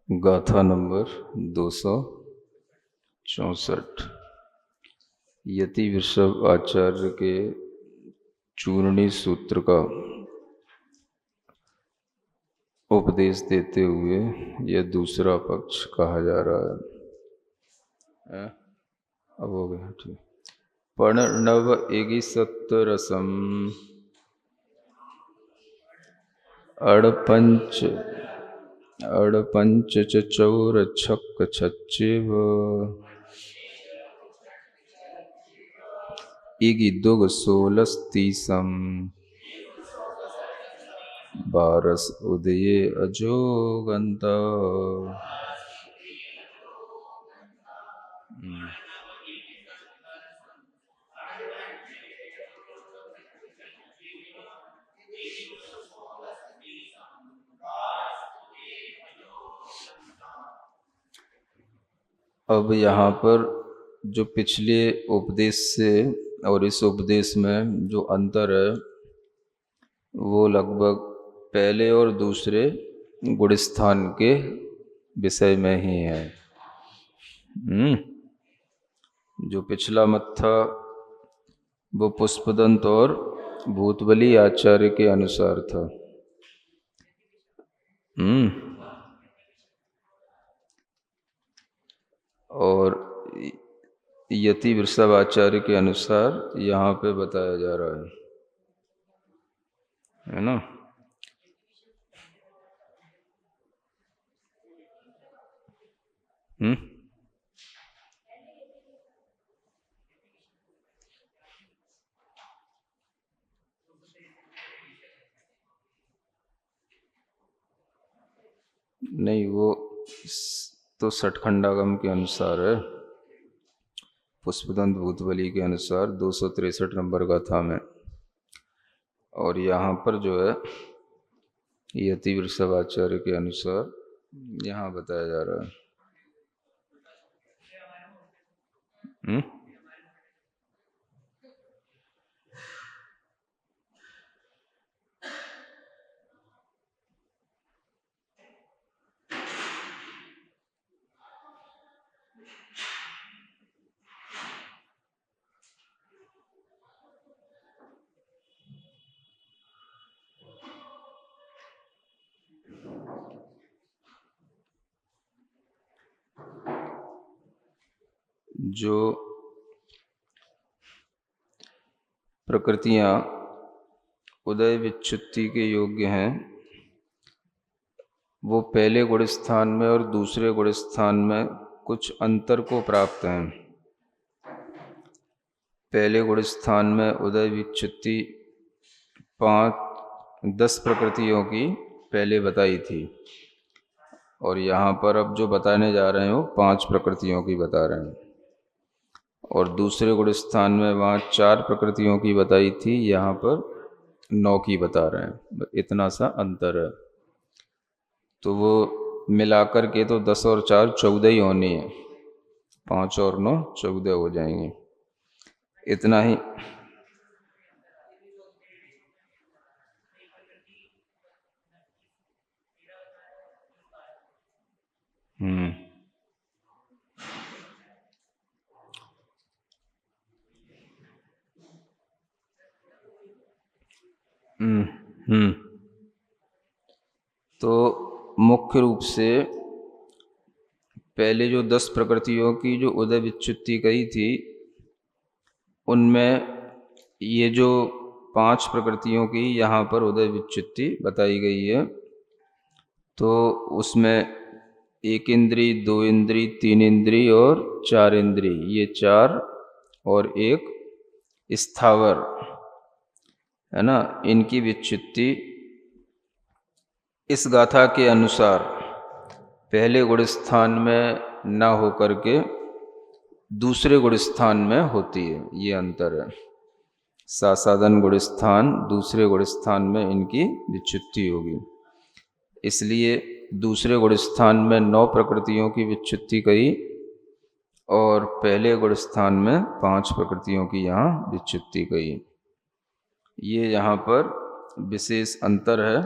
गाथा नंबर 264। यति वृषभ आचार्य के चूर्णी सूत्र का उपदेश देते हुए यह दूसरा पक्ष कहा जा रहा है। अब हो गया ठीक। प्रणव एगिसत्तरसम अड़पंच चौरछक छच्चेव इगिदुग सोलस्तीसम बारस उदये अजोगंत। अब यहाँ पर जो पिछले उपदेश से और इस उपदेश में जो अंतर है वो लगभग पहले और दूसरे गुणस्थान के विषय में ही है। जो पिछला मत था वो पुष्पदंत और भूतबली आचार्य के अनुसार था। और यति वृषभ आचार्य के अनुसार यहाँ पे बताया जा रहा है ना। नहीं, वो तो सठखंडागम के अनुसार है। पुष्पदंत भूतबली के अनुसार 263 नंबर गाथा में। और यहाँ पर जो है यति वृषभ आचार्य के अनुसार यहाँ बताया जा रहा है। जो प्रकृतियां उदय विच्युति के योग्य हैं वो पहले गुण स्थान में और दूसरे गुण स्थान में कुछ अंतर को प्राप्त हैं। पहले गुण स्थान में उदय विच्युति 10 प्रकृतियों की पहले बताई थी और यहाँ पर अब जो बताने जा रहे हैं वो 5 प्रकृतियों की बता रहे हैं। और दूसरे गुण स्थान में वहाँ 4 प्रकृतियों की बताई थी, यहाँ पर 9 की बता रहे हैं। इतना सा अंतर है। तो वो मिलाकर के तो 10 और 4 14 ही होनी है। 5 और 9 14 हो जाएंगे। इतना ही। तो मुख्य रूप से पहले जो 10 प्रकृतियों की जो उदय विच्युति कही थी उनमें ये जो 5 प्रकृतियों की यहाँ पर उदय विच्युति बताई गई है। तो उसमें 1 इंद्री, 2 इंद्री, 3 इंद्री और 4 इंद्री, ये 4 और 1 स्थावर है ना, इनकी विच्युति इस गाथा के अनुसार पहले गुण स्थान में न होकर के दूसरे गुण स्थान में होती है। ये अंतर है। सासाधन गुण स्थान, दूसरे गुण स्थान में इनकी विच्युति होगी। इसलिए दूसरे गुण स्थान में 9 प्रकृतियों की विच्युति कही और पहले गुण स्थान में 5 प्रकृतियों की यहाँ विच्युति कही। ये यहाँ पर विशेष अंतर है।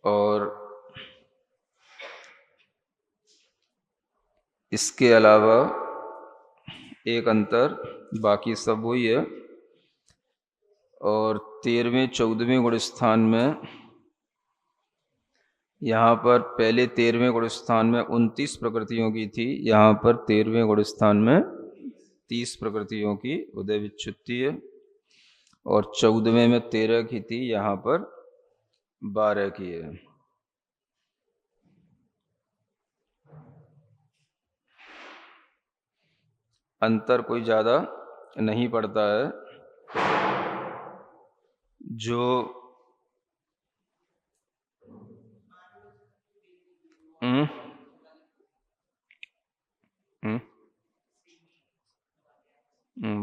और इसके अलावा एक अंतर, बाकी सब वही है। और 13वें 14वें गुण स्थान में, यहाँ पर पहले 13वें गुण स्थान में 29 प्रकृतियों की थी, यहाँ पर 13वें गुण स्थान में 30 प्रकृतियों की उदय विच्युति है। और 14वें में 13 की थी, यहाँ पर 12 की है। अंतर कोई ज़्यादा नहीं पड़ता है। जो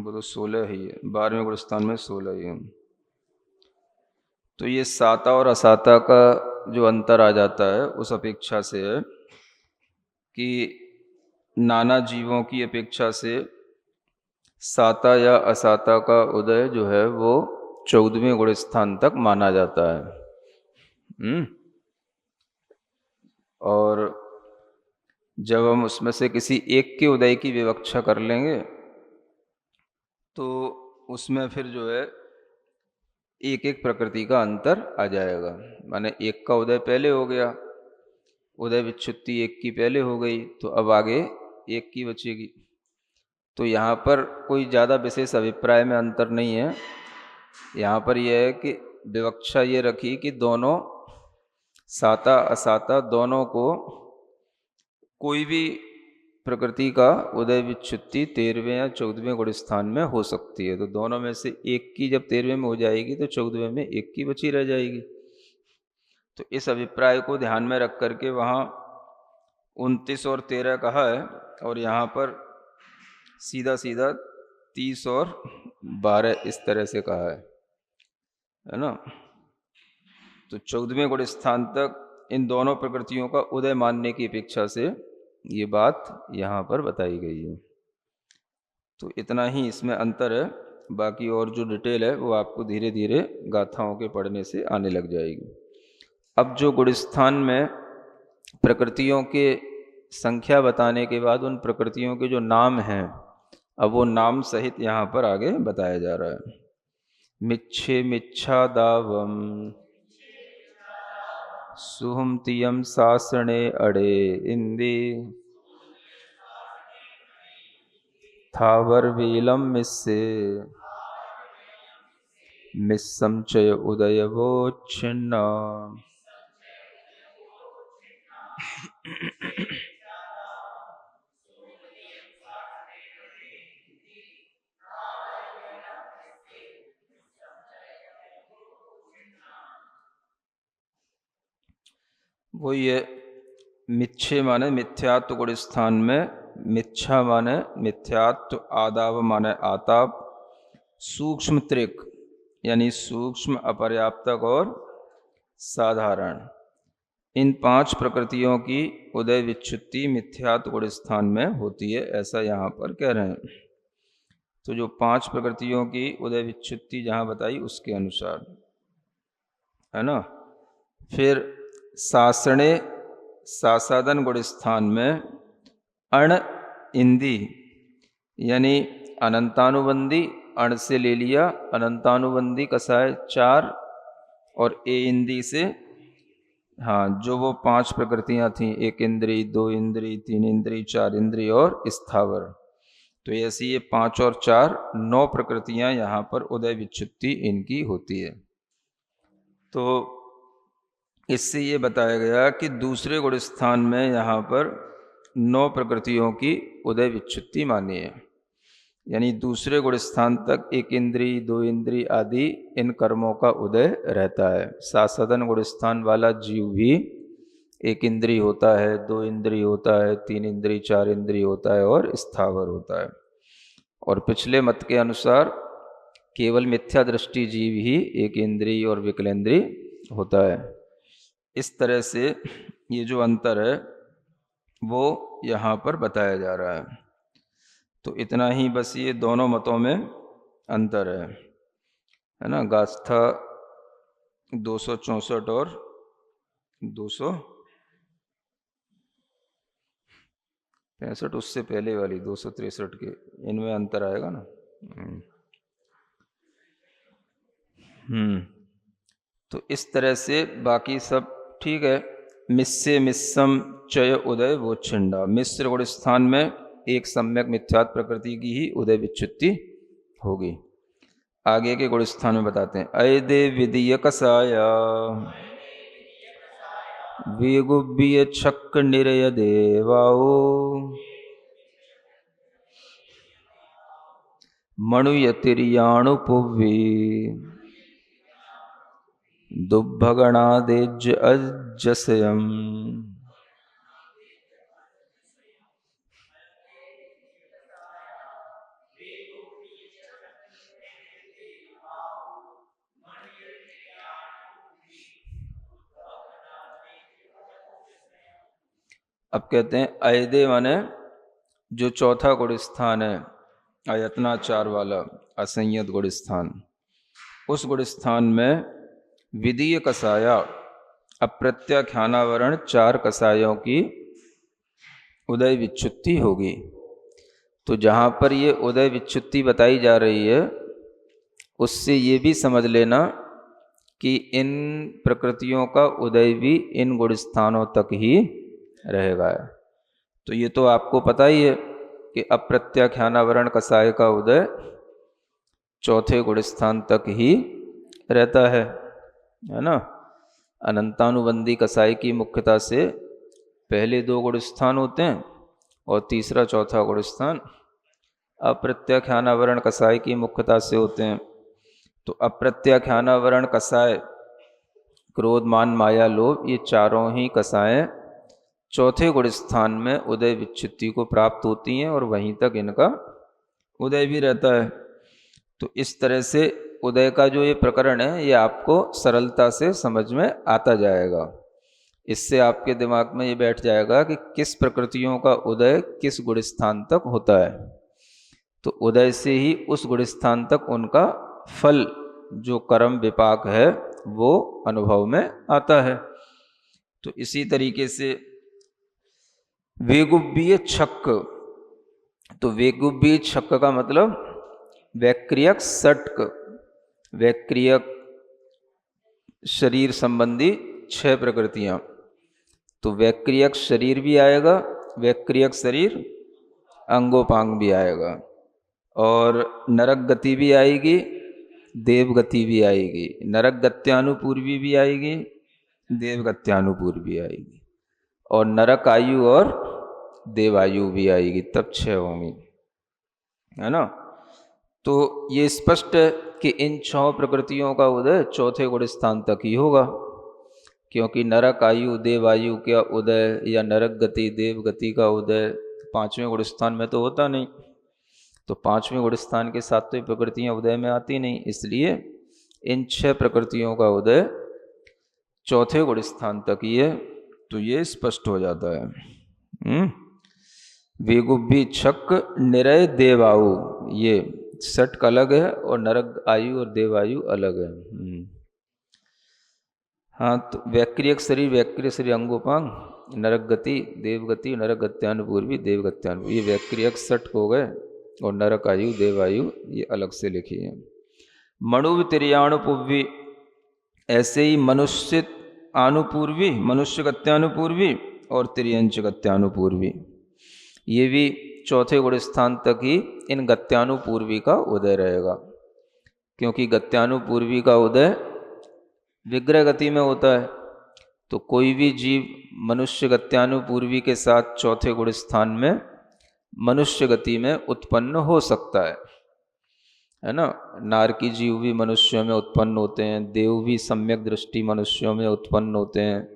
वो तो 16 ही है, 12वें गुण स्थान में 16 ही है। तो ये साता और असाता का जो अंतर आ जाता है उस अपेक्षा से है कि नाना जीवों की अपेक्षा से साता या असाता का उदय जो है वो 14वें गुण स्थान तक माना जाता है। और जब हम उसमें से किसी एक के उदय की विवक्षा कर लेंगे तो उसमें फिर जो है एक एक प्रकृति का अंतर आ जाएगा। माने एक का उदय पहले हो गया, उदय विच्युति एक की पहले हो गई, तो अब आगे एक की बचेगी। तो यहाँ पर कोई ज़्यादा विशेष अभिप्राय में अंतर नहीं है। यहाँ पर यह है कि विवक्षा ये रखी कि दोनों साता असाता दोनों को कोई भी प्रकृति का उदय विच्युति 13वें या 14वें गुण स्थान में हो सकती है। तो दोनों में से एक की जब 13वें में हो जाएगी तो 14वें में एक की बची रह जाएगी। तो इस अभिप्राय को ध्यान में रख करके वहाँ 29 और 13 कहा है, और यहाँ पर सीधा सीधा 30 और 12 इस तरह से कहा है ना। तो 14वें गुण स्थान तक इन दोनों प्रकृतियों का उदय मानने की अपेक्षा से ये बात यहाँ पर बताई गई है। तो इतना ही इसमें अंतर है, बाकी और जो डिटेल है वो आपको धीरे धीरे गाथाओं के पढ़ने से आने लग जाएगी। अब जो गुण स्थान में प्रकृतियों के संख्या बताने के बाद उन प्रकृतियों के जो नाम हैं, अब वो नाम सहित यहाँ पर आगे बताया जा रहा है। मिच्छे मिच्छा दावम सुहमतियम सासणे अड़े इंदी थावर वीलम मिस्से मिस्संचय उदयवो छिन्ना। वो ये मिच्छे माने मिथ्यात्व गुण स्थान में, मिच्छा माने मिथ्यात्व, आदाव माने आताप, सूक्ष्म त्रिक यानी सूक्ष्म अपर्याप्तक और साधारण, इन 5 प्रकृतियों की उदय विच्युति मिथ्यात्व गुण स्थान में होती है, ऐसा यहाँ पर कह रहे हैं। तो जो 5 प्रकृतियों की उदय विच्युति जहाँ बताई उसके अनुसार है ना। फिर सासणे सासादन गुण स्थान में अण इंदी यानी अनंतानुबंधी, अण से ले लिया, अनंतानुबंधी कसा है 4, और ए इंदी से हाँ जो वो 5 प्रकृतियां थीं, 1 इंद्री, 2 इंद्री, 3 इंद्री, 4 इंद्री और स्थावर। तो ऐसी ये 5 और 4 9 प्रकृतियां यहाँ पर उदय विच्युति इनकी होती है। तो इससे ये बताया गया कि दूसरे गुण स्थान में यहाँ पर 9 प्रकृतियों की उदय विच्युति मानी है, यानी दूसरे गुण स्थान तक 1 इंद्री, 2 इंद्री आदि इन कर्मों का उदय रहता है। सासदन गुण स्थान वाला जीव भी 1 इंद्री होता है, 2 इंद्री होता है, 3 इंद्री, 4 इंद्री होता है और स्थावर होता है। और पिछले मत के अनुसार केवल मिथ्या दृष्टि जीव ही 1 इंद्री और विकलेंद्री होता है। इस तरह से ये जो अंतर है वो यहाँ पर बताया जा रहा है। तो इतना ही बस, ये दोनों मतों में अंतर है ना। गास्था 264 और 200 65 उससे पहले वाली 263 के, इनमें अंतर आएगा ना। तो इस तरह से बाकी सब ठीक है। मिस्से मिस्सम चय उदय वो छिंडा, मिस्र गुण स्थान में एक सम्यक मिथ्यात् प्रकृति की ही उदय विच्युत्ति होगी। आगे के गुण स्थान में बताते हैं, अयदे विदीय कसाया वेगुब्य छक्क निरय देवाओ मणुयतिर्याणुपुव्वी दुर्भगणादेज अजसयम। अब कहते हैं अयदे माने जो चौथा गुण स्थान है, आयतनाचार वाला असंयत गुण स्थान, उस गुण स्थान में विदीय कसाया अप्रत्याख्यानावरण 4 कसायों की उदय विच्युत्ति होगी। तो जहाँ पर ये उदय विच्युत्ति बताई जा रही है, उससे ये भी समझ लेना कि इन प्रकृतियों का उदय भी इन गुण स्थानों तक ही रहेगा। तो ये तो आपको पता ही है कि अप्रत्याख्यानावरण कसाय का उदय चौथे गुण स्थान तक ही रहता है ना। अनंतानुबंधी कसाय की मुख्यता से पहले 2 गुण स्थान होते हैं और तीसरा चौथा गुण स्थान अप्रत्याख्यानावरण कसाय की मुख्यता से होते हैं। तो अप्रत्याख्यानावरण कसाय, क्रोध मान माया लोभ, ये चारों ही कसाएं चौथे गुण स्थान में उदय विच्युत्ति को प्राप्त होती हैं और वहीं तक इनका उदय भी रहता है। तो इस तरह से उदय का जो ये प्रकरण है, ये आपको सरलता से समझ में आता जाएगा। इससे आपके दिमाग में ये बैठ जाएगा कि किस प्रकृतियों का उदय किस गुण स्थान तक होता है। तो उदय से ही उस गुण स्थान तक उनका फल, जो कर्म विपाक है, वो अनुभव में आता है। तो इसी तरीके से वेगुब्बीय छक्क, तो वेगुब्बीय छक्क का मतलब वैक्रियक षट्क, वैक्रियक शरीर संबंधी 6 प्रकृतियां। तो वैक्रियक शरीर भी आएगा, वैक्रियक शरीर अंगोपांग भी आएगा, और नरक गति भी आएगी, देव गति भी आएगी, नरक गत्यानुपूर्वी भी आएगी, देव गत्यानुपूर्वी आएगी, और नरक आयु और देवायु भी आएगी, तब 6 होंगी, है ना। तो ये स्पष्ट है कि इन 6 प्रकृतियों का उदय चौथे गुण स्थान तक ही होगा, क्योंकि नरक आयु देवायु का उदय या नरक गति देव गति का उदय 5वें गुण स्थान में तो होता नहीं। तो 5वें गुण स्थान के साथ तो प्रकृतियां उदय में आती नहीं, इसलिए इन 6 प्रकृतियों का उदय चौथे गुण स्थान तक ही है। तो ये स्पष्ट हो जाता है। वेगुब्बी छक्क निरय देवायु, ये षट्क अलग है और नरक आयु और देवायु अलग है। हाँ, तो वैक्रियक शरीर, वैक्रिय शरीर अंगोपांग, नरक गति देव गति, नरक गत्यानुपूर्वी देव गत्यानुपूर्वी, ये वैक्रियक षट्क हो गए, और नरक आयु देवायु ये अलग से लिखी है। मणुव तिर्याणुपूर्वी, ऐसे ही मनुष्य आनुपूर्वी, मनुष्य गत्यानुपूर्वी और तिर्यंच गत्यानुपूर्वी, ये भी चौथे गुण स्थान तक ही इन गत्यानुपूर्वी का उदय रहेगा, क्योंकि गत्यानुपूर्वी का उदय विग्रह गति में होता है। तो कोई भी जीव मनुष्य गत्यानुपूर्वी के साथ चौथे गुण स्थान में मनुष्य गति में उत्पन्न हो सकता है ना। नारकी जीव भी मनुष्यों में उत्पन्न होते हैं, देव भी सम्यक दृष्टि मनुष्यों में उत्पन्न होते हैं।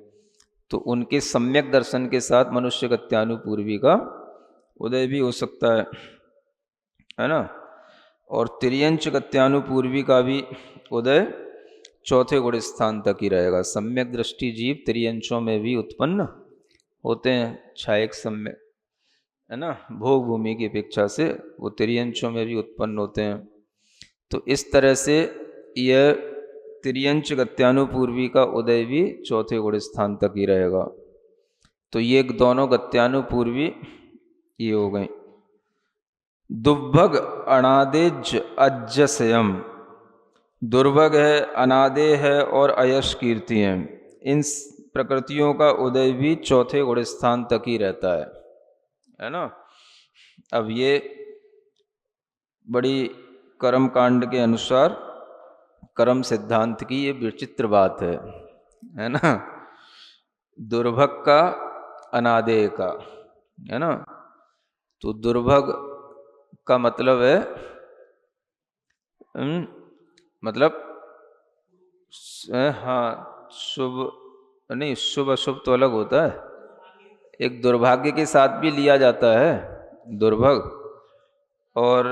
तो उनके सम्यक दर्शन के साथ मनुष्य गत्यानुपूर्वी का उदय भी हो सकता है ना। और तिर्यंच गत्यानुपूर्वी का भी उदय चौथे गुण स्थान तक ही रहेगा। सम्यक दृष्टि जीव तिर्यंचों में भी उत्पन्न होते हैं, छायक सम्यक, है ना, भोग भूमि की अपेक्षा से वो तिर्यंचों में भी उत्पन्न होते हैं। तो इस तरह से यह तिर्यंच गत्यानुपूर्वी का उदय भी चौथे गुण स्थान तक ही रहेगा। तो ये दोनों गत्यानुपूर्वी ये हो गई। दुर्भग अनादेज अज्जसयम, दुर्भग है, अनादे है और अयश कीर्ति है। इन प्रकृतियों का उदय भी चौथे गुण स्थान तक ही रहता है ना। अब ये बड़ी कर्म कांड के अनुसार कर्म सिद्धांत की ये विचित्र बात है ना। दुर्भग का, अनादेय का, है ना। तो दुर्भग का मतलब है मतलब हाँ, शुभ नहीं, शुभ अशुभ तो अलग होता है। एक दुर्भाग्य के साथ भी लिया जाता है दुर्भग। और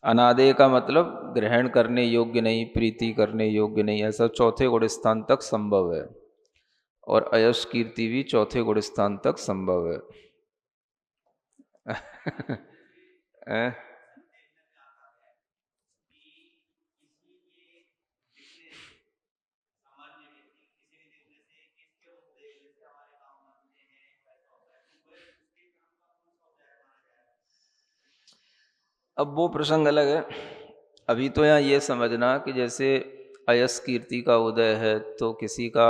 अनादेय का मतलब ग्रहण करने योग्य नहीं, प्रीति करने योग्य नहीं, ऐसा चौथे गुण स्थान तक संभव है। और अयश कीर्ति भी चौथे गुण स्थान तक संभव है। अब वो प्रसंग अलग है। अभी तो यहाँ ये समझना कि जैसे अयश कीर्ति का उदय है तो किसी का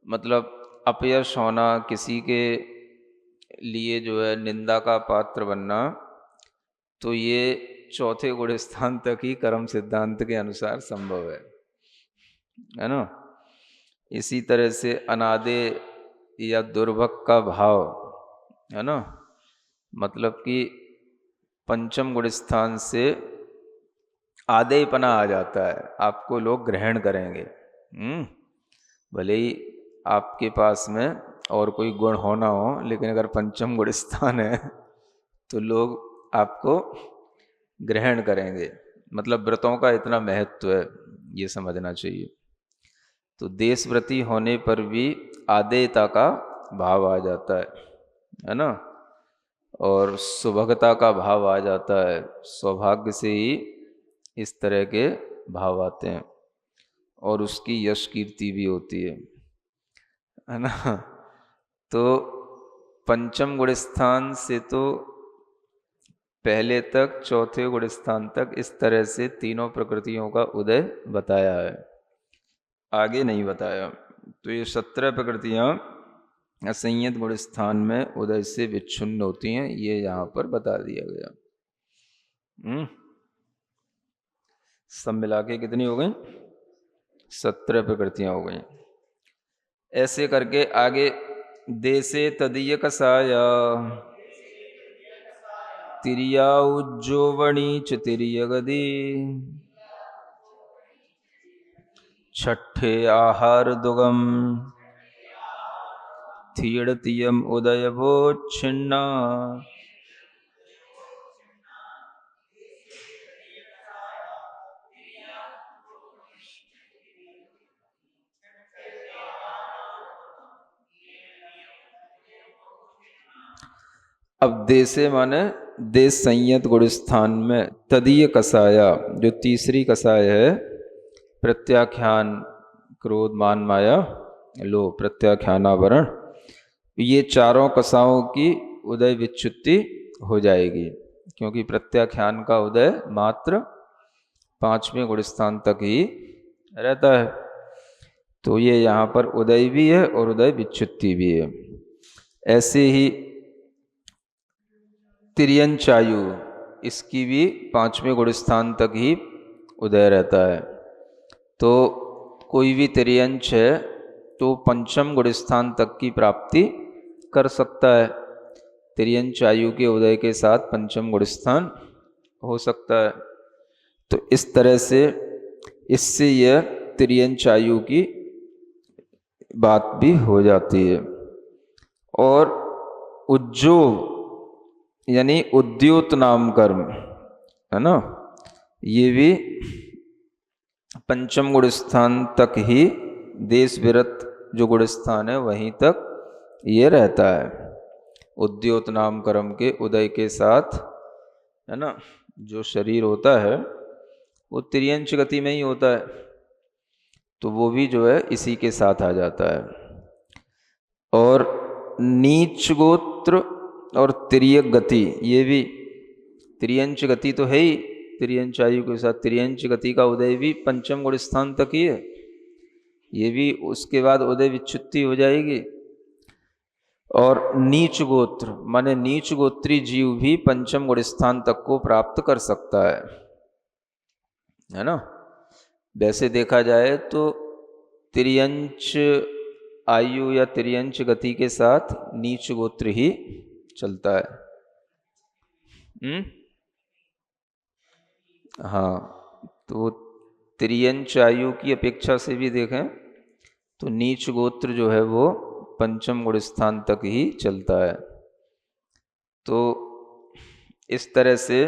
मतलब अपयश होना, किसी के लिए जो है निंदा का पात्र बनना, तो ये चौथे गुण स्थान तक ही कर्म सिद्धांत के अनुसार संभव है ना। इसी तरह से अनादे या दुर्भग का भाव है ना, मतलब कि पंचम गुण स्थान से आदेयपना आ जाता है, आपको लोग ग्रहण करेंगे। भले ही आपके पास में और कोई गुण होना हो, लेकिन अगर पंचम गुण स्थान है तो लोग आपको ग्रहण करेंगे। मतलब व्रतों का इतना महत्व है, ये समझना चाहिए। तो देशव्रती होने पर भी आदेयता का भाव आ जाता है ना। और सुभगता का भाव आ जाता है, सौभाग्य से ही इस तरह के भाव आते हैं। और उसकी यश कीर्ति भी होती है ना। तो पंचम गुण स्थान से तो पहले तक चौथे गुण स्थान तक इस तरह से तीनों प्रकृतियों का उदय बताया है, आगे नहीं बताया। तो ये 17 प्रकृतियां असंयत गुण स्थान में उदय से विच्छिन्न होती हैं, ये यहाँ पर बता दिया गया। सब मिला के कितनी हो गई? 17 प्रकृतियां हो गई। ऐसे करके आगे देशे तदीय कसाया तिरिया उज्जोवणी च तिरिय गदी छठे आहार दुगम थीड़तियम उदय भोच्छिन्ना अब देशे माने देश संयत गुण स्थान में तदीय कसाया, जो तीसरी कसाय है, प्रत्याख्यान क्रोध मान माया लोभ प्रत्याख्यानावरण, ये चारों कसाओं की उदय विच्युति हो जाएगी। क्योंकि प्रत्याख्यान का उदय मात्र 5वें गुण स्थान तक ही रहता है। तो ये यहाँ पर उदय भी है और उदय विच्युति भी है। ऐसे ही तिर्यंचायु, इसकी भी 5वें गुण स्थान तक ही उदय रहता है। तो कोई भी तिर्यंच है तो पंचम गुण स्थान तक की प्राप्ति कर सकता है। तिर्यंचायु के उदय के साथ पंचम गुण स्थान हो सकता है। तो इस तरह से इससे यह तिर्यंचायु की बात भी हो जाती है। और उज्जोव यानी उद्योत नाम कर्म है ना, ये भी पंचम गुण स्थान तक ही, देश विरत जो गुण स्थान है वहीं तक ये रहता है। उद्योत नाम कर्म के उदय के साथ है ना, जो शरीर होता है वो तिर्यंच गति में ही होता है, तो वो भी जो है इसी के साथ आ जाता है। और नीच गोत्र और तिर्यक गति, ये भी त्रियंच गति तो है ही, त्रियंच आयु के साथ त्रियंच गति का उदय भी पंचम गुण स्थान तक ही है, ये भी उसके बाद उदय विच्युत्ति हो जाएगी। और नीच गोत्र माने नीच गोत्री जीव भी पंचम गुण स्थान तक को प्राप्त कर सकता है ना। वैसे देखा जाए तो त्रियंच आयु या त्रियंच गति के साथ नीच गोत्र ही चलता है। हाँ, तो त्रियंच आयु की अपेक्षा से भी देखें तो नीच गोत्र जो है वो पंचम गुण स्थान तक ही चलता है। तो इस तरह से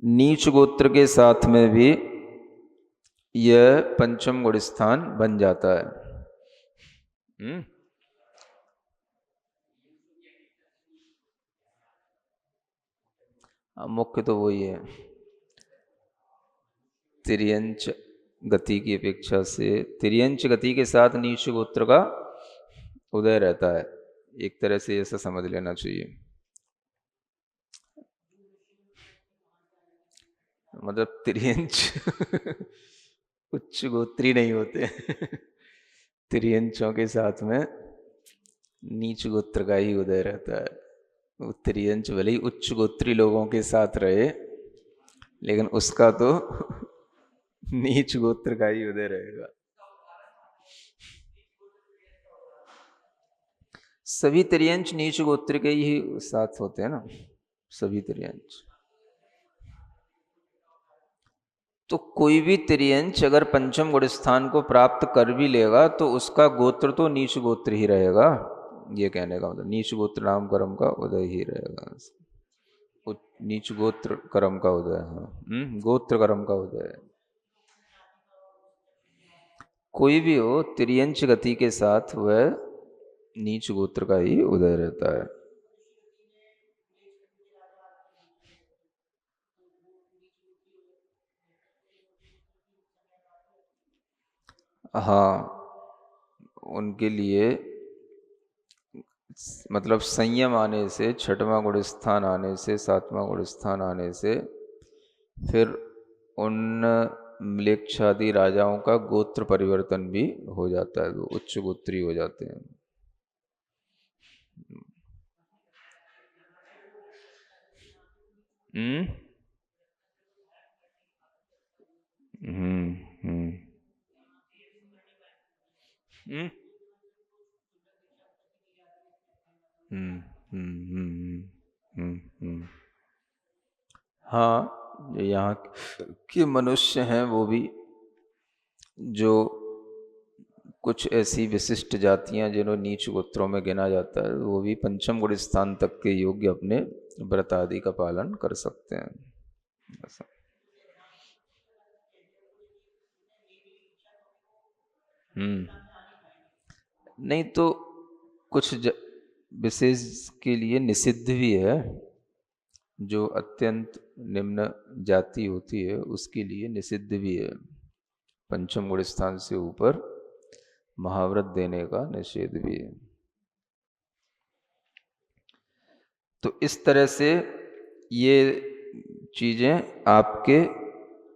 नीच गोत्र के साथ में भी यह पंचम गुण स्थान बन जाता है। मुख्य तो वही है, तिर्यंच गति की अपेक्षा से तिर्यंच गति के साथ नीच गोत्र का उदय रहता है, एक तरह से ऐसा समझ लेना चाहिए। मतलब तिर्यंच उच्च गोत्री नहीं होते तिर्यंचों के साथ में नीच गोत्र का ही उदय रहता है। वो तिर्यंच भले ही उच्च गोत्री लोगों के साथ रहे, लेकिन उसका तो नीच गोत्र का ही उदय रहेगा। सभी तिर्यंच नीच गोत्र के ही साथ होते हैं ना, सभी तिर्यंच। तो कोई भी तिर्यंच अगर पंचम गुण स्थान को प्राप्त कर भी लेगा तो उसका गोत्र तो नीच गोत्र ही रहेगा, ये कहने का मतलब नीच गोत्र नाम कर्म का उदय ही रहेगा, नीच गोत्र कर्म का उदय है, गोत्र कर्म का उदय। कोई भी हो तिर्यंच गति के साथ वह नीच गोत्र का ही उदय रहता है। हाँ, उनके लिए मतलब संयम आने से, छठवां गुण स्थान आने से, सातवां गुण स्थान आने से फिर उन म्लेच्छादि राजाओं का गोत्र परिवर्तन भी हो जाता है, वो उच्च गोत्री हो जाते हैं। हम्म हम्म हम्म हम्म हम्म हम्म हम्म। हाँ, जो यहाँ के मनुष्य हैं वो भी, जो कुछ ऐसी विशिष्ट जातियां जिन्हों नीच गोत्रों में गिना जाता है, वो भी पंचम गुण स्थान तक के योग्य अपने व्रत आदि का पालन कर सकते हैं। ऐसा नहीं तो कुछ विशेष के लिए निषिद्ध भी है, जो अत्यंत निम्न जाति होती है उसके लिए निषिद्ध भी है, पंचम गुण स्थान से ऊपर महाव्रत देने का निषेध भी है। तो इस तरह से ये चीज़ें आपके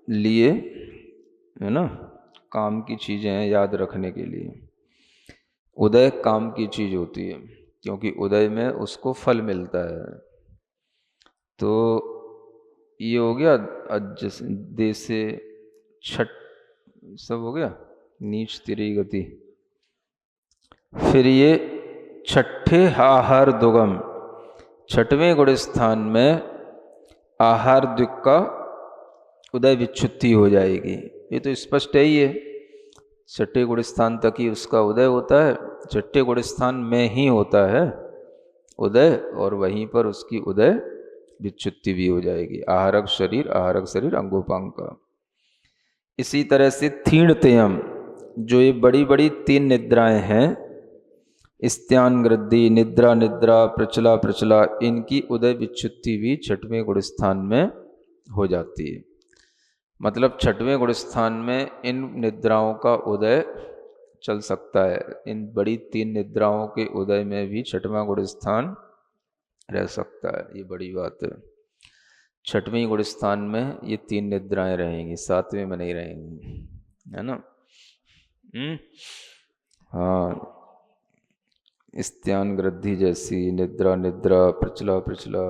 लिए है ना, काम की चीज़ें हैं याद रखने के लिए। उदय काम की चीज़ होती है, क्योंकि उदय में उसको फल मिलता है। तो ये हो गया देश से छठ सब हो गया, नीच तिरी गति। फिर ये छठे आहार दुगम, छठवें गुण स्थान में आहार द्विक का उदय विच्छुत्ति हो जाएगी, ये तो स्पष्ट है ही है। छठे गुण स्थान तक ही उसका उदय होता है, छठे गुण स्थान में ही होता है उदय, और वहीं पर उसकी उदय विच्छुत्ति भी हो जाएगी। आहारक शरीर अंगोपांग का। इसी तरह से थीणतयम, जो ये बड़ी बड़ी तीन निद्राएं हैं, स्त्यान गृद्धि, निद्रा निद्रा, प्रचला प्रचला, इनकी उदय विच्छुत्ति भी छठवें गुण स्थान में हो जाती है। मतलब छठवें गुण स्थान में इन निद्राओं का उदय चल सकता है। इन बड़ी तीन निद्राओं के उदय में भी छठवां गुण स्थान रह सकता है, ये बड़ी बात है। छठवीं गुण स्थान में ये 3 निद्राएं रहेंगी, 7वें में नहीं रहेंगी, है ना। हाँ, स्त्यान गृद्धि जैसी निद्रा, निद्रा प्रचला प्रचला।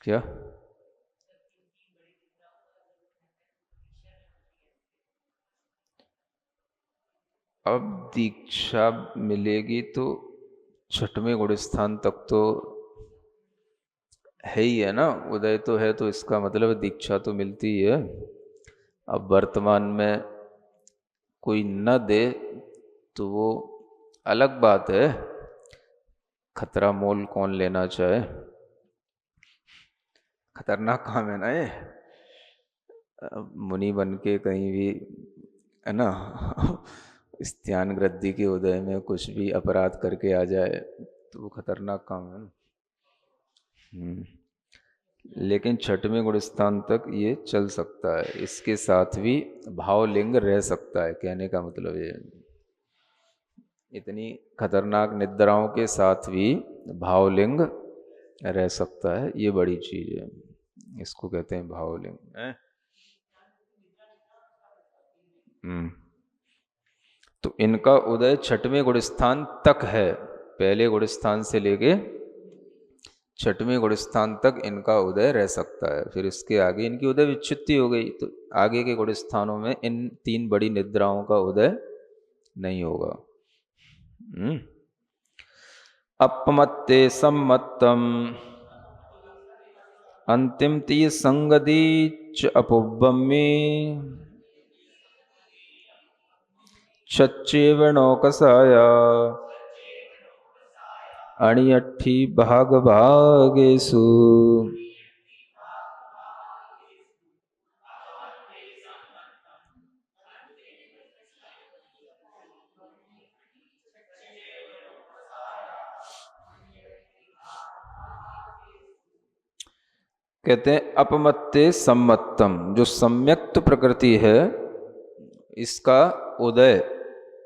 क्या? अब दीक्षा मिलेगी तो छठवें गुण स्थान तक तो है ही, है ना। उदय तो है, तो इसका मतलब दीक्षा तो मिलती ही है। अब वर्तमान में कोई न दे तो वो अलग बात है, खतरा मोल कौन लेना चाहे। खतरनाक काम है ना ये, मुनि बन के कहीं भी, है ना, स्त्यान गृद्धि के उदय में कुछ भी अपराध करके आ जाए तो वो खतरनाक काम है ना। लेकिन छठवें गुण स्थान तक ये चल सकता है, इसके साथ भी भावलिंग रह सकता है, कहने का मतलब ये। इतनी खतरनाक निद्राओं के साथ भी भावलिंग रह सकता है, ये बड़ी चीज है, इसको कहते हैं भावलिंग। तो इनका उदय छठवें गुण स्थान तक है, पहले गुण स्थान से लेके छठवें गुण स्थान तक इनका उदय रह सकता है। फिर इसके आगे इनकी उदय विच्छित्ति हो गई, तो आगे के गुण स्थानों में इन 3 बड़ी निद्राओं का उदय नहीं होगा। अपमत्ते सम्मत्तम अंतिम तीय संगदी च अपुब्बम्मे चच्चेवणोकसाया अणियट्ठी भाग भागेसु। कहते हैं अपमत्ते सम्मत्तम, जो सम्यक्त प्रकृति है इसका उदय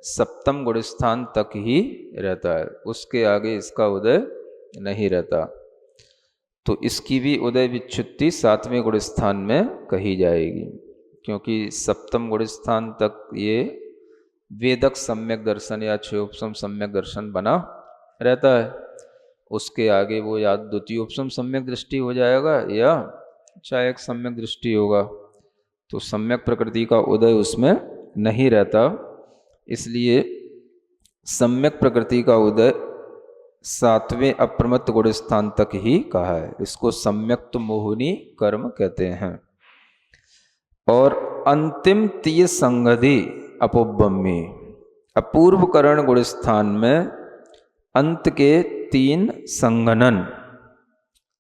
सप्तम गुण स्थान तक ही रहता है, उसके आगे इसका उदय नहीं रहता। तो इसकी भी उदय विच्छुत्ति 7वें गुण स्थान में कही जाएगी, क्योंकि सप्तम गुण स्थान तक ये वेदक सम्यक दर्शन या क्षयोपम सम्यक दर्शन बना रहता है। उसके आगे वो या द्वितीयोपम सम्यक दृष्टि हो जाएगा या चाहे एक सम्यक दृष्टि होगा, तो सम्यक प्रकृति का उदय उसमें नहीं रहता। इसलिए सम्यक प्रकृति का उदय 7वें अप्रमत्त गुण स्थान तक ही कहा है, इसको सम्यक्त मोहिनी कर्म कहते हैं। और अंतिम तीय संगधि अपोब्बम्मी, अपूर्व करण गुण स्थान में अंत के 3 संगनन,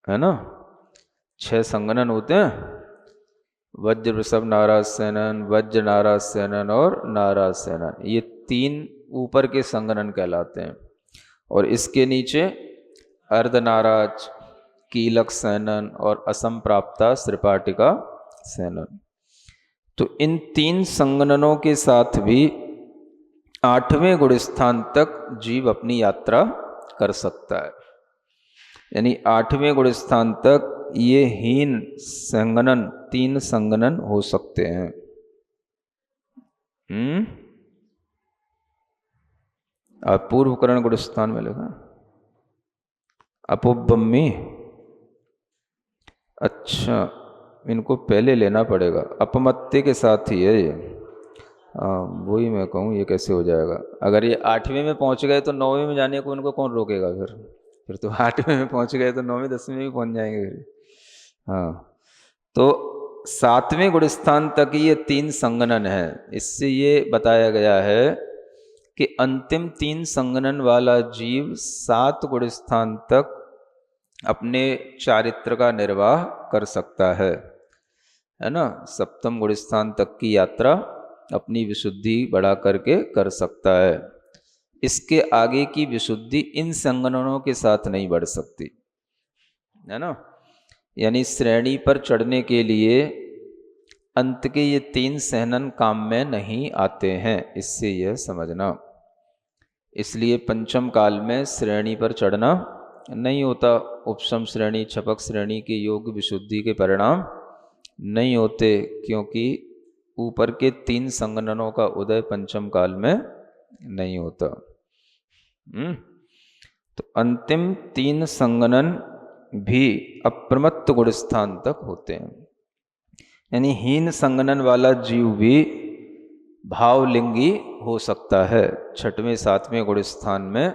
है ना, 6 संगनन होते हैं, वज्र वृषभ नाराज सेनन, वज्र नाराज सेनन और नाराज सेनन, ये 3 ऊपर के संगनन कहलाते हैं। और इसके नीचे अर्धनाराज, कीलक सेनन और असंप्राप्ता श्रीपाटिका सेनन। तो इन 3 संगननों के साथ भी 8वें गुण स्थान तक जीव अपनी यात्रा कर सकता है। यानी 8वें गुण स्थान तक ये हीन संगनन 3 संगनन हो सकते हैं। पूर्व करण गुण स्थान में लिखा अपोब्बम्मी, अच्छा इनको पहले लेना पड़ेगा, अपमत्ते के साथ ही है ये। वही मैं कहूँ ये कैसे हो जाएगा, अगर ये 8वें में पहुंच गए तो 9वें में जाने को उनको कौन रोकेगा। फिर तो 8वें में पहुंच गए तो 9वें 10वें में भी पहुंच जाएंगे फिर। हाँ, तो 7वें गुण स्थान तक ये 3 संगनन है। इससे ये बताया गया है कि अंतिम 3 संगनन वाला जीव 7 गुण स्थान तक अपने चारित्र का निर्वाह कर सकता है ना। सप्तम गुण स्थान तक की यात्रा अपनी विशुद्धि बढ़ा करके कर सकता है। इसके आगे की विशुद्धि इन संगननों के साथ नहीं बढ़ सकती, है ना। यानी श्रेणी पर चढ़ने के लिए अंत के ये 3 सहनन काम में नहीं आते हैं, इससे यह समझना। इसलिए पंचम काल में श्रेणी पर चढ़ना नहीं होता। उपशम श्रेणी छपक श्रेणी के योग विशुद्धि के परिणाम नहीं होते, क्योंकि ऊपर के 3 संगननों का उदय पंचम काल में नहीं होता। तो अंतिम 3 संगनन भी अप्रमत्त गुण स्थान तक होते हैं। यानी हीन संगनन वाला जीव भी भावलिंगी हो सकता है। 6वें 7वें गुण स्थान में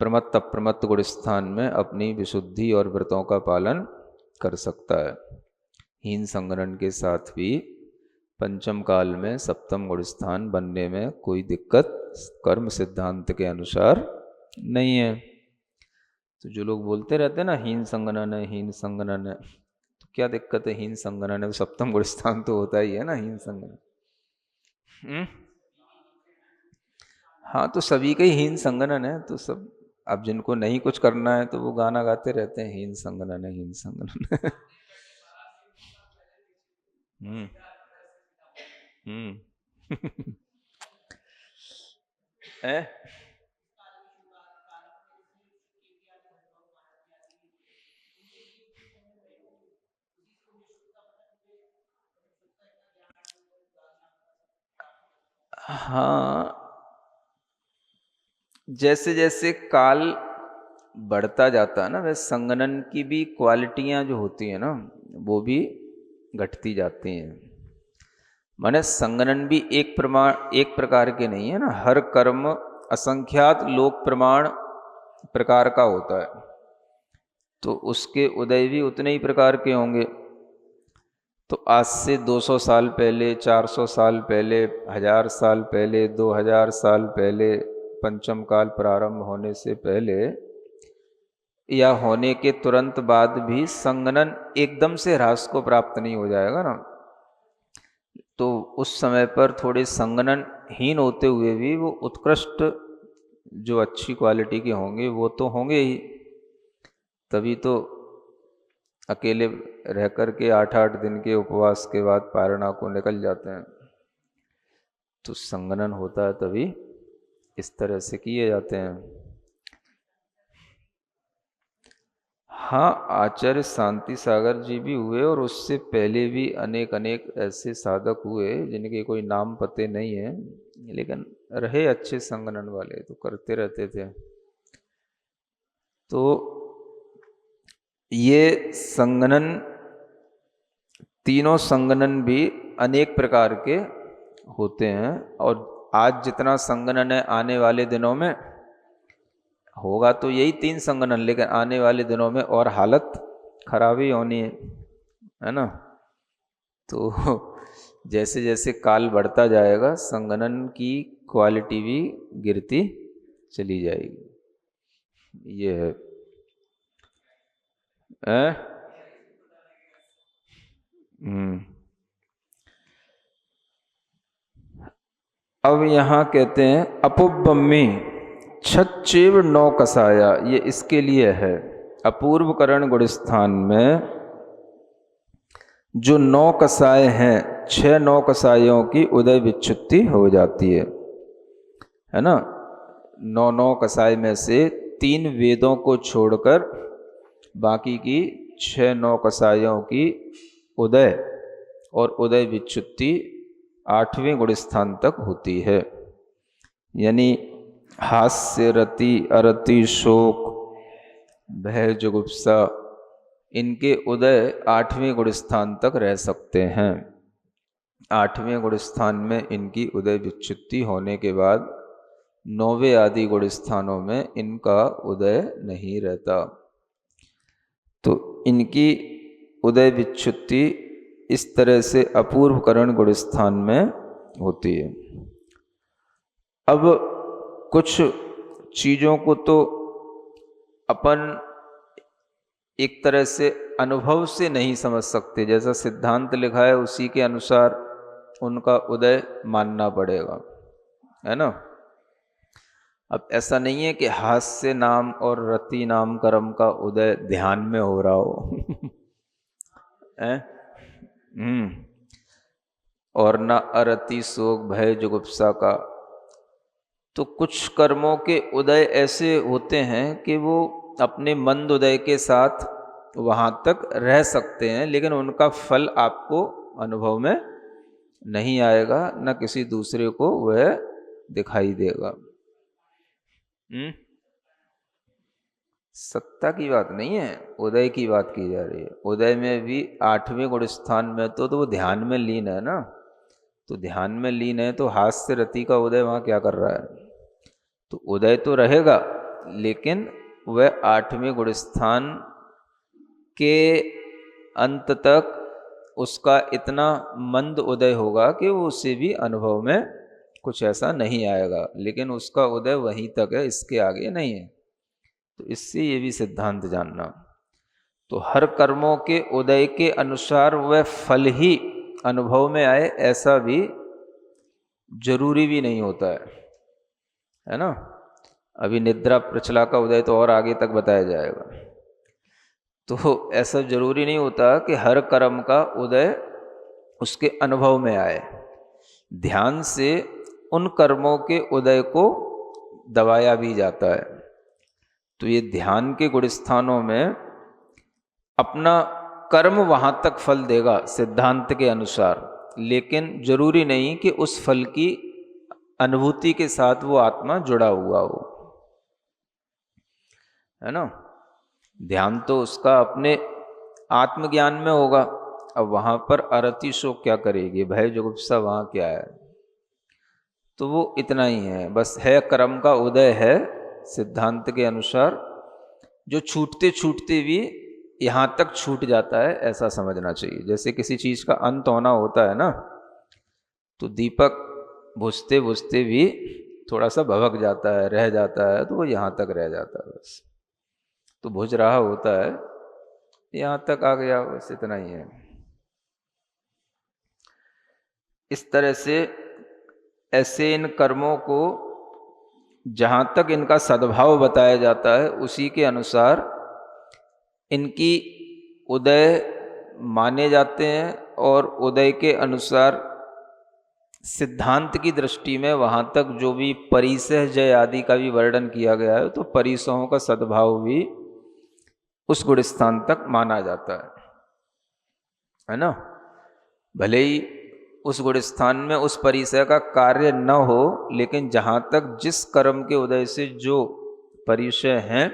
प्रमत्त अप्रमत्त गुण स्थान में अपनी विशुद्धि और व्रतों का पालन कर सकता है। हीन संगनन के साथ भी पंचम काल में सप्तम गुण स्थान बनने में कोई दिक्कत कर्म सिद्धांत के अनुसार नहीं है। तो जो लोग बोलते रहते हैं ना हीन संगनन है, हीन संगनन है, तो क्या दिक्कत है? हीन संगनन है तो सप्तम गुण स्थान तो होता ही है ना हीन संगनन। हाँ, तो सभी का ही हीन संगनन है, तो सब अब जिनको नहीं कुछ करना है तो वो गाना गाते रहते हैं हीन संगनन है, हीन संगनन है। हाँ, जैसे जैसे काल बढ़ता जाता है ना, वैसे संगनन की भी क्वालिटियां जो होती है ना वो भी घटती जाती हैं। माने संगनन भी एक प्रकार के नहीं है ना, हर कर्म असंख्यात लोक प्रमाण प्रकार का होता है, तो उसके उदय भी उतने ही प्रकार के होंगे। तो आज से 200 साल पहले, 400 साल पहले, 1000 साल पहले, 2000 साल पहले, पंचम काल प्रारंभ होने से पहले या होने के तुरंत बाद भी संगनन एकदम से ह्रास को प्राप्त नहीं हो जाएगा ना। तो उस समय पर थोड़े संगनन हीन होते हुए भी वो उत्कृष्ट जो अच्छी क्वालिटी के होंगे वो तो होंगे ही, तभी तो अकेले रह कर के 8-8 दिन के उपवास के बाद पारणा को निकल जाते हैं। तो संगनन होता है तभी इस तरह से किए जाते हैं। हाँ, आचार्य शांति सागर जी भी हुए और उससे पहले भी अनेक अनेक ऐसे साधक हुए जिनके कोई नाम पते नहीं है, लेकिन रहे अच्छे संगनन वाले, तो करते रहते थे। तो ये संगनन, तीनों संगनन भी अनेक प्रकार के होते हैं, और आज जितना संगनन है आने वाले दिनों में होगा तो यही 3 संगनन, लेकिन आने वाले दिनों में और हालत खराब ही होनी है ना। तो जैसे जैसे काल बढ़ता जाएगा संगनन की क्वालिटी भी गिरती चली जाएगी। ये है अब यहाँ कहते हैं अपुब्बम्मी छच्चेव नौ कसाया, ये इसके लिए है अपूर्व करण गुण स्थान में जो 9 कसाय हैं, 6 9 कसायों की उदय विच्छुत्ति हो जाती है ना। 9 कसाय में से 3 वेदों को छोड़कर बाकी की 6 9 कसायों की उदय और उदय विच्छुत्ति 8वें गुण स्थान तक होती है। यानी हास्य, रति, अरति, शोक, भय, जुगुप्सा, इनके उदय 8वें गुण स्थान तक रह सकते हैं। 8वें गुण स्थान में इनकी उदय विच्छुत्ति होने के बाद 9वें आदि गुण स्थानों में इनका उदय नहीं रहता। तो इनकी उदय विच्छुत्ति इस तरह से अपूर्व करण गुण स्थान में होती है। अब कुछ चीज़ों को तो अपन एक तरह से अनुभव से नहीं समझ सकते, जैसा सिद्धांत लिखा है उसी के अनुसार उनका उदय मानना पड़ेगा, है ना। अब ऐसा नहीं है कि हास्य नाम और रति नाम कर्म का उदय ध्यान में हो रहा हो और न अरति, शोक, भय, जुगुप्सा का तो कुछ कर्मों के उदय ऐसे होते हैं कि वो अपने मंद उदय के साथ वहाँ तक रह सकते हैं, लेकिन उनका फल आपको अनुभव में नहीं आएगा, न किसी दूसरे को वह दिखाई देगा। सत्ता की बात नहीं है, उदय की बात की जा रही है। उदय में भी 8वें गुण स्थान में तो वो ध्यान में लीन है ना, तो ध्यान में लीन है तो हास्य रति का उदय वहाँ क्या कर रहा है? तो उदय तो रहेगा, लेकिन वह 8वें गुण स्थान के अंत तक उसका इतना मंद उदय होगा कि वो उसे भी अनुभव में कुछ ऐसा नहीं आएगा, लेकिन उसका उदय वहीं तक है, इसके आगे नहीं है। तो इससे ये भी सिद्धांत जानना। तो हर कर्मों के उदय के अनुसार वह फल ही अनुभव में आए, ऐसा भी जरूरी भी नहीं होता है ना। अभी निद्रा प्रचला का उदय तो और आगे तक बताया जाएगा। तो ऐसा जरूरी नहीं होता कि हर कर्म का उदय उसके अनुभव में आए। ध्यान से उन कर्मों के उदय को दबाया भी जाता है। तो ये ध्यान के गुण स्थानों में अपना कर्म वहाँ तक फल देगा सिद्धांत के अनुसार, लेकिन जरूरी नहीं कि उस फल की अनुभूति के साथ वो आत्मा जुड़ा हुआ हो, है ना। ध्यान तो उसका अपने आत्मज्ञान में होगा। अब वहाँ पर अरति शोक क्या करेगी, भय जुगुप्सा वहाँ क्या है? तो वो इतना ही है, बस है कर्म का उदय है सिद्धांत के अनुसार, जो छूटते छूटते भी यहाँ तक छूट जाता है, ऐसा समझना चाहिए। जैसे किसी चीज़ का अंत होना होता है ना, तो दीपक बुझते बुझते भी थोड़ा सा भभक जाता है, रह जाता है, तो वो यहाँ तक रह जाता है बस। तो बुझ रहा होता है, यहाँ तक आ गया, बस इतना ही है। इस तरह से ऐसे इन कर्मों को जहाँ तक इनका सद्भाव बताया जाता है, उसी के अनुसार इनकी उदय माने जाते हैं, और उदय के अनुसार सिद्धांत की दृष्टि में वहाँ तक जो भी परिसह जय आदि का भी वर्णन किया गया है, तो परिसहों का सद्भाव भी उस गुण स्थान तक माना जाता है ना। भले ही उस गुण स्थान में उस परिसय का कार्य न हो, लेकिन जहाँ तक जिस कर्म के उदय से जो परिसय हैं,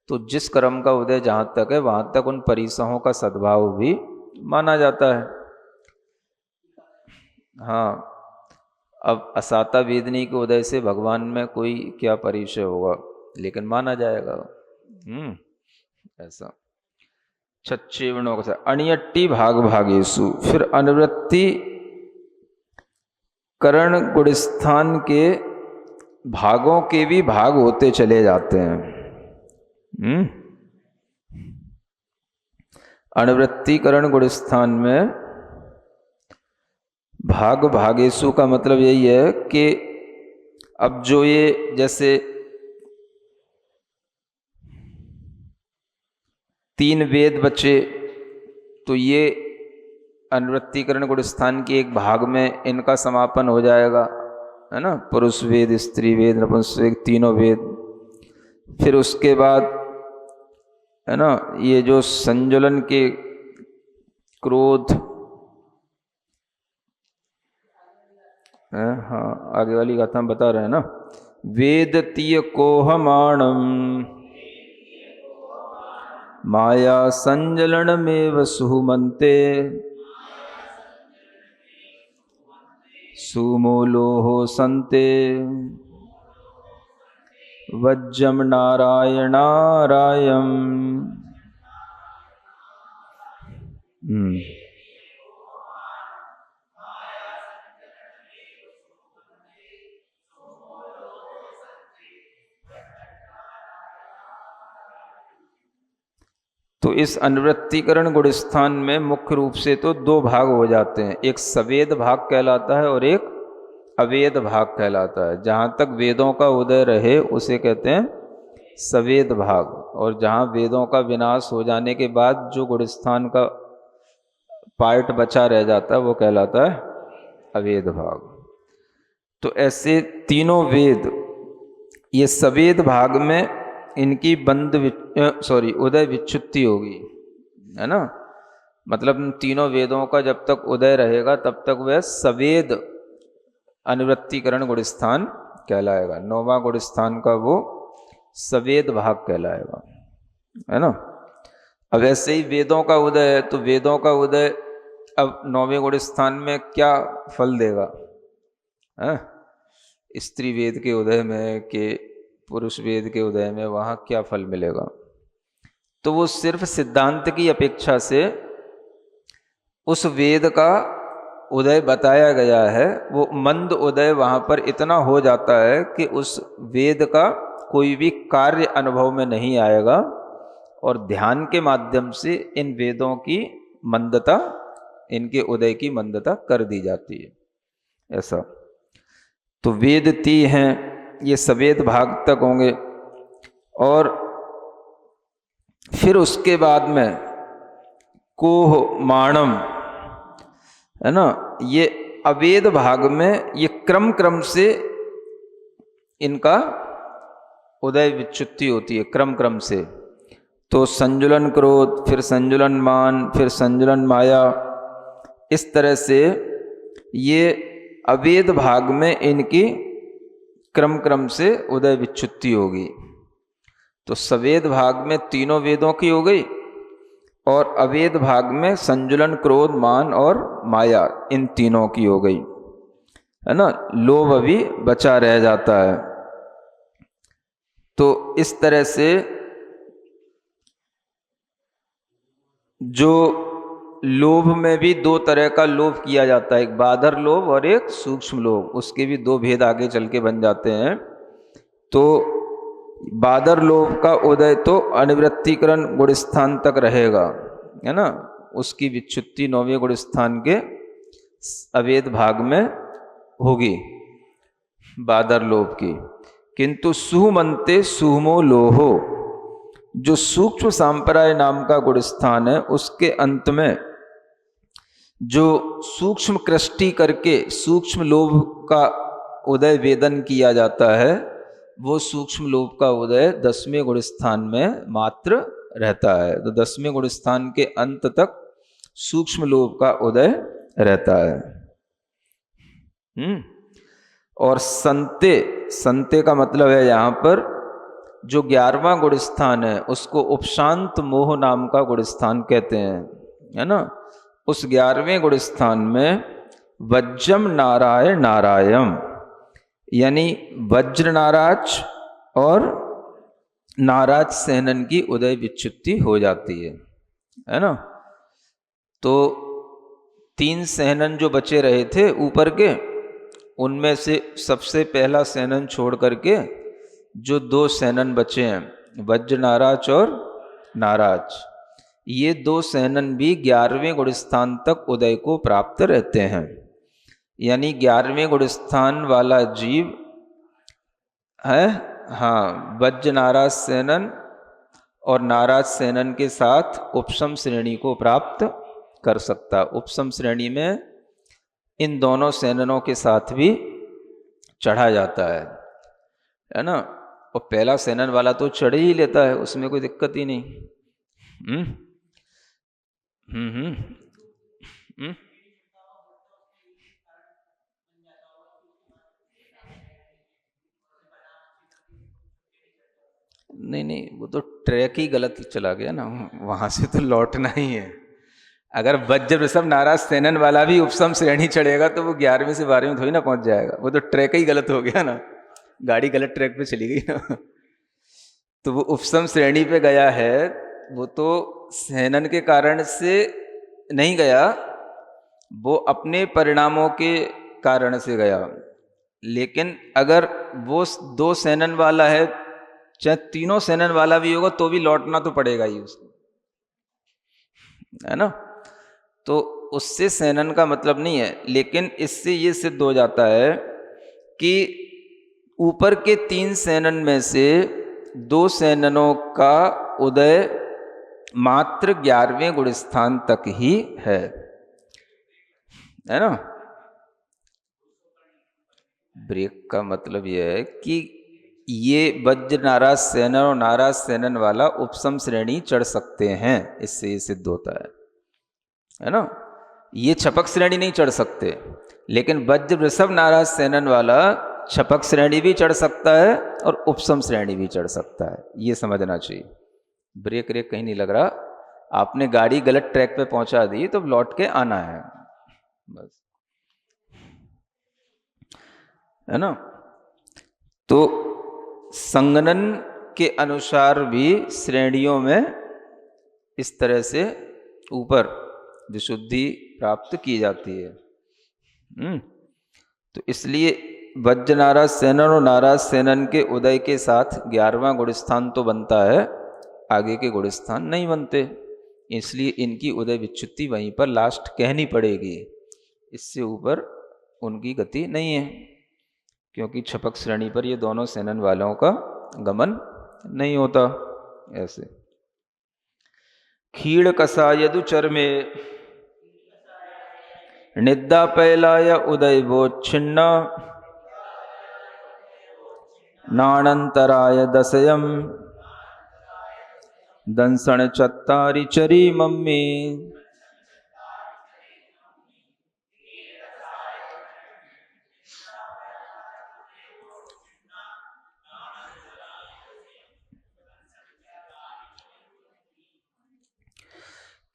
तो जिस कर्म का उदय जहाँ तक है, वहाँ तक उन परिसहों का सद्भाव भी माना जाता है। हाँ, अब असाता वेदनी के उदय से भगवान में कोई क्या परिचय होगा, लेकिन माना जाएगा। ऐसा 6 वर्णों का अणियट्टी भाग भागेशु। फिर अनुवृत्ति करण गुणस्थान के भागों के भी भाग होते चले जाते हैं। अनुवृत्ति करण गुणस्थान में भाग भागेशु का मतलब यही है कि अब जो ये जैसे 3 वेद बचे, तो ये अनुवृत्तिकरण गुणस्थान के एक भाग में इनका समापन हो जाएगा, है ना। पुरुष वेद, स्त्री वेद, नपुंसक, तीनों वेद। फिर उसके बाद, है ना, ये जो संजुलन के क्रोध, हाँ आगे वाली गाथा हम बता रहे हैं ना। वेद तीय कोहमाणम माया संजलन में सुमंते सुमूलो हो संते वज्रम नारायणारायम। तो इस अनुवृत्तिकरण गुणस्थान में मुख्य रूप से तो 2 भाग हो जाते हैं, एक सवेद भाग कहलाता है और एक अवेद भाग कहलाता है। जहाँ तक वेदों का उदय रहे उसे कहते हैं सवेद भाग, और जहाँ वेदों का विनाश हो जाने के बाद जो गुणस्थान का पार्ट बचा रह जाता है वो कहलाता है अवेद भाग। तो ऐसे तीनों वेद, ये सवेद भाग में इनकी उदय विच्युत्ति होगी, है ना। मतलब इन तीनों वेदों का जब तक उदय रहेगा तब तक वह सवेद अनुवृत्तिकरण गुणस्थान कहलाएगा। 9वां गुणस्थान का वो सवेद भाग कहलाएगा, है ना। अब ऐसे ही वेदों का उदय है, तो वेदों का उदय अब 9वें गुणस्थान में क्या फल देगा, है? स्त्री वेद के उदय में कि पुरुष वेद के उदय में, वहाँ क्या फल मिलेगा? तो वो सिर्फ सिद्धांत की अपेक्षा से उस वेद का उदय बताया गया है, वो मंद उदय वहाँ पर इतना हो जाता है कि उस वेद का कोई भी कार्य अनुभव में नहीं आएगा, और ध्यान के माध्यम से इन वेदों की मंदता, इनके उदय की मंदता कर दी जाती है। ऐसा तो वेद 3 हैं, ये सवेद भाग तक होंगे। और फिर उसके बाद में कोह माणम, है ना, ये अवेद भाग में ये क्रम क्रम से इनका उदय विच्युत्ति होती है, क्रम क्रम से। तो संजुलन क्रोध, फिर संजुलन मान, फिर संजुलन माया, इस तरह से ये अवेद भाग में इनकी क्रम क्रम से उदय विच्युत्ति होगी। तो सवेद भाग में तीनों वेदों की हो गई, और अवेद भाग में संजुलन क्रोध मान और माया, इन तीनों की हो गई, है ना। लोभ अभी बचा रह जाता है। तो इस तरह से जो लोभ में भी 2 तरह का लोभ किया जाता है, एक बादर लोभ और एक सूक्ष्म लोभ, उसके भी 2 भेद आगे चल के बन जाते हैं। तो बादर लोभ का उदय तो अनुवृत्तिकरण गुणस्थान तक रहेगा, है ना, उसकी विच्युत्ति 9वें गुणस्थान के अवेद भाग में होगी बादर लोभ की। किंतु सुहमंते सुहमो लोहो, जो सूक्ष्म सांपराय नाम का गुणस्थान है, उसके अंत में जो सूक्ष्म कृष्टि करके सूक्ष्म लोभ का उदय वेदन किया जाता है, वो सूक्ष्म लोभ का उदय 10वें गुणस्थान में मात्र रहता है। तो 10वें गुणस्थान के अंत तक सूक्ष्म लोभ का उदय रहता है। और संते का मतलब है यहाँ पर जो 11वां गुणस्थान है, उसको उपशांत मोह नाम का गुणस्थान कहते हैं, है ना। उस 11वें गुणस्थान में वज्रम नारायण नारायण, यानी वज्र नाराज और नाराज सेनन की उदय विच्युत्ति हो जाती है ना। तो 3 सेनन जो बचे रहे थे ऊपर के, उनमें से सबसे पहला सेनन छोड़ करके जो 2 सेनन बचे हैं, वज्र नाराज और नाराज, ये 2 सेनन भी 11वें गुणस्थान तक उदय को प्राप्त रहते हैं। यानी 11वें गुणस्थान वाला जीव है, हाँ, वज्र नाराज सेनन और नाराज सेनन के साथ उपशम श्रेणी को प्राप्त कर सकता। उपशम श्रेणी में इन दोनों सेननों के साथ भी चढ़ा जाता है ना। और पहला सेनन वाला तो चढ़ ही लेता है, उसमें कोई दिक्कत ही नहीं। नहीं, वो तो ट्रैक ही गलत चला गया ना, वहां से तो लौटना ही है। अगर वज्र वृषभ नाराज सेनन वाला भी उपसम श्रेणी चढ़ेगा तो वो 11वें से 12वें थोड़ी ना पहुंच जाएगा, वो तो ट्रैक ही गलत हो गया ना, गाड़ी गलत ट्रैक पे चली गई ना। तो वो उपसम श्रेणी पे गया है, वो तो सेनन के कारण से नहीं गया, वो अपने परिणामों के कारण से गया। लेकिन अगर वो 2 सेनन वाला है, चाहे 3 सेनन वाला भी होगा, तो भी लौटना तो पड़ेगा ही उसको, है ना। तो उससे सेनन का मतलब नहीं है, लेकिन इससे ये सिद्ध हो जाता है कि ऊपर के 3 सेनन में से 2 सेननों का उदय मात्र 11वें गुणस्थान तक ही है ना। ब्रेक का मतलब यह है कि ये वज्र नाराज सेनन और नाराज सेनन वाला उपसम श्रेणी चढ़ सकते हैं, इससे ये सिद्ध होता है ना। ये छपक श्रेणी नहीं चढ़ सकते, लेकिन वज्र वृषभ नाराज सेनन वाला छपक श्रेणी भी चढ़ सकता है और उपसम श्रेणी भी चढ़ सकता है, ये समझना चाहिए। ब्रेक रेक कहीं नहीं लग रहा, आपने गाड़ी गलत ट्रैक पे पहुंचा दी तो लौट के आना है बस, है ना। तो संगणन के अनुसार भी श्रेणियों में इस तरह से ऊपर विशुद्धि प्राप्त की जाती है। तो इसलिए वज्र नाराज सेनन और नाराज सेनन के उदय के साथ 11वां गुण स्थान तो बनता है, आगे के गुण स्थान नहीं बनते, इसलिए इनकी उदय विच्युति वहीं पर लास्ट कहनी पड़ेगी। इससे ऊपर उनकी गति नहीं है, क्योंकि छपक श्रेणी पर ये दोनों सेनन वालों का गमन नहीं होता। ऐसे खीड़ कसायदु चरमे निद्दा पैलाय उदय वोच्छिन्ना नाणंतराय दशयम दंसण चत्तारि चरी मम्मी।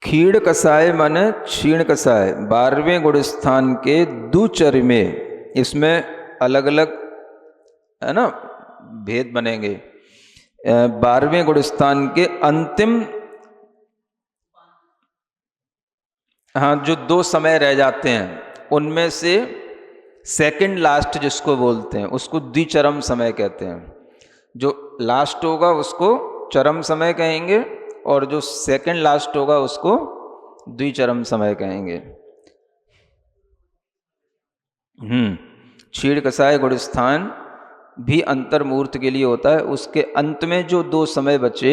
खीड़ कसाय माने क्षीण कसाय, 12वें गुण स्थान के दुचर में, इसमें अलग अलग है ना भेद बनेंगे। 12वें गुण स्थान के अंतिम, हाँ, जो 2 समय रह जाते हैं उनमें से सेकंड लास्ट जिसको बोलते हैं उसको द्विचरम समय कहते हैं। जो लास्ट होगा उसको चरम समय कहेंगे और जो सेकंड लास्ट होगा उसको द्विचरम समय कहेंगे। क्षीण कसाय गुण स्थान भी अंतर्मूर्त के लिए होता है। उसके अंत में जो 2 समय बचे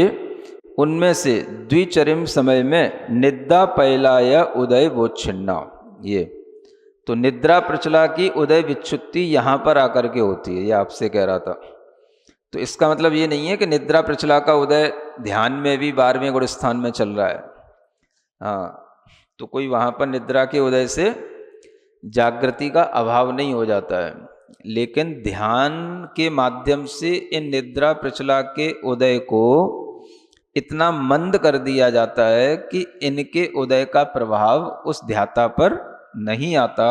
उनमें से द्विचरम समय में निद्रा पैलाय उदय वोच्छिन्ना, ये तो निद्रा प्रचला की उदय विच्युति यहाँ पर आकर के होती है, ये आपसे कह रहा था। तो इसका मतलब ये नहीं है कि निद्रा प्रचला का उदय ध्यान में भी 12वें गुण स्थान में चल रहा है। हाँ, तो कोई वहाँ पर निद्रा के उदय से जागृति का अभाव नहीं हो जाता है, लेकिन ध्यान के माध्यम से इन निद्रा प्रचला के उदय को इतना मंद कर दिया जाता है कि इनके उदय का प्रभाव उस ध्याता पर नहीं आता,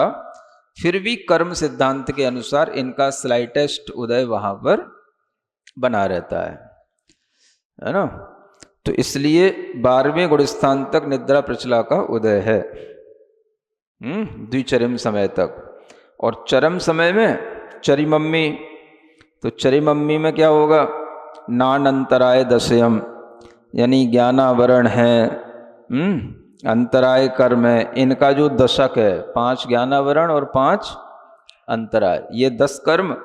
फिर भी कर्म सिद्धांत के अनुसार इनका स्लाइटेस्ट उदय वहां पर बना रहता है ना। तो इसलिए 12वें गुण स्थान तक निद्रा प्रचला का उदय है द्विचरम समय तक। और चरम समय में चरिमम्मी, तो चरिमम्मी में क्या होगा, नानंतराय दशयम, यानी ज्ञानावरण है, अंतराय कर्म है, इनका जो दशक है, 5 ज्ञानावरण और 5 अंतराय, ये 10 कर्म,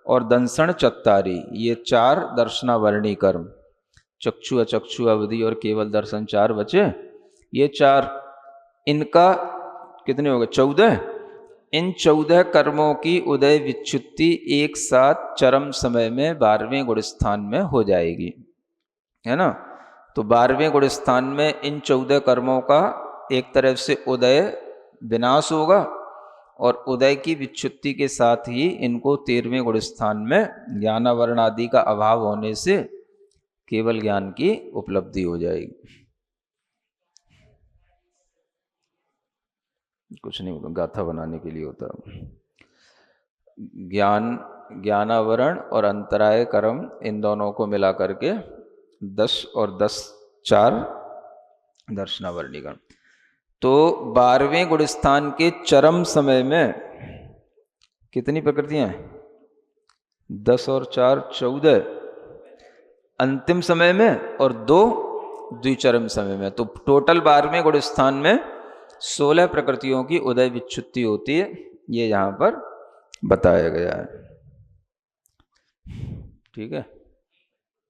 और दंसण चत्तारी, ये 4 दर्शनावरणी कर्म, चक्षु अचक्षु अवधि और केवल दर्शन 4 बचे, ये 4, इनका कितने हो गए, 14। इन 14 कर्मों की उदय विच्युति एक साथ चरम समय में 12वें गुण स्थान में हो जाएगी, है ना। तो 12वें गुण स्थान में इन 14 कर्मों का एक तरफ से उदय विनाश होगा और उदय की विच्युति के साथ ही इनको 13वें गुण स्थान में ज्ञानावरण आदि का अभाव होने से केवल ज्ञान की उपलब्धि हो जाएगी। कुछ नहीं होता, गाथा बनाने के लिए होता। ज्ञानावरण और अंतराय कर्म, इन दोनों को मिला करके 10 और 10 4 दर्शनावरणी कर्म। तो 12वें गुण स्थान के चरम समय में कितनी प्रकृतियां हैं, 10 और 4 14 अंतिम समय में और 2 द्विचरम समय में। तो टोटल 12वें गुण स्थान में 16 प्रकृतियों की उदय विच्युति होती है, ये यहां पर बताया गया है। ठीक है।